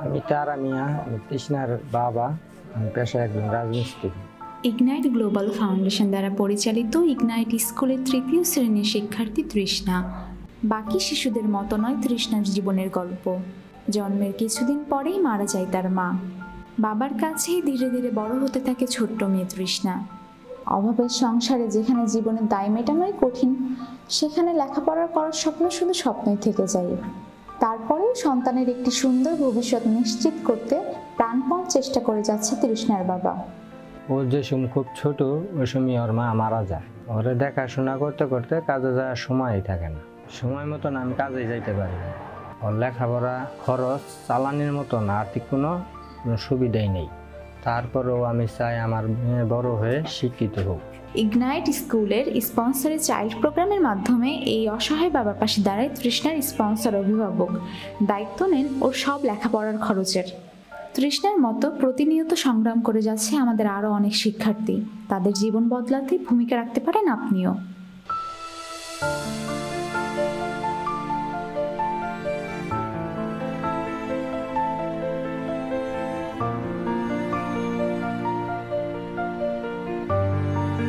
আমি তারা মিয়া, আমি তৃষ্ণার বাবা। আমি পেশায় একজন রাজমিস্ত্রি। ইগনাইট গ্লোবাল ফাউন্ডেশন দ্বারা পরিচালিত ইগনাইট স্কুলের ৩য় শ্রেণীর শিক্ষার্থী তৃষ্ণা। বাকি শিশুদের মতো নয় তৃষ্ণার জীবনের গল্প। জন্মের কিছুদিন পরেই মারা যায় তার মা। বাবার কাছেই ধীরে ধীরে বড় হতে থাকে ছোট্ট মেয়ে তৃষ্ণা। অভাবের সংসারে যেখানে জীবনের দায় মেটানোই কঠিন, সেখানে লেখাপড়া করার স্বপ্ন শুধু স্বপ্নই থেকে যায়। তারপরেও সন্তানের একটি সুন্দর ভবিষ্যৎ নিশ্চিত করতে প্রাণপণ চেষ্টা করে যাচ্ছে তৃষ্ণার বাবা। ও যে সময় খুব ছোট, ওই সময় ওর মা মারা যায়। ওরে দেখাশোনা করতে করতে কাজে যাওয়ার সময়ই থাকে না। সময় মতন আমি কাজে যাইতে পারি না। ওর লেখাপড়া খরচ চালানির মতন আর্থিক কোনো সুবিধাই নেই। তারপরেও আমি চাই আমার মেয়ে বড় হয়ে শিক্ষিত হোক। ইগনাইট স্কুলের স্পন্সরে চাইল্ড প্রোগ্রামের মাধ্যমে এই অসহায় বাবার পাশে দাঁড়ায় তৃষ্ণার স্পন্সর অভিভাবক। দায়িত্ব নেন ওর সব লেখাপড়ার খরচের। তৃষ্ণার মতো প্রতিনিয়ত সংগ্রাম করে যাচ্ছে আমাদের আরও অনেক শিক্ষার্থী। তাদের জীবন বদলাতে ভূমিকা রাখতে পারেন আপনিও।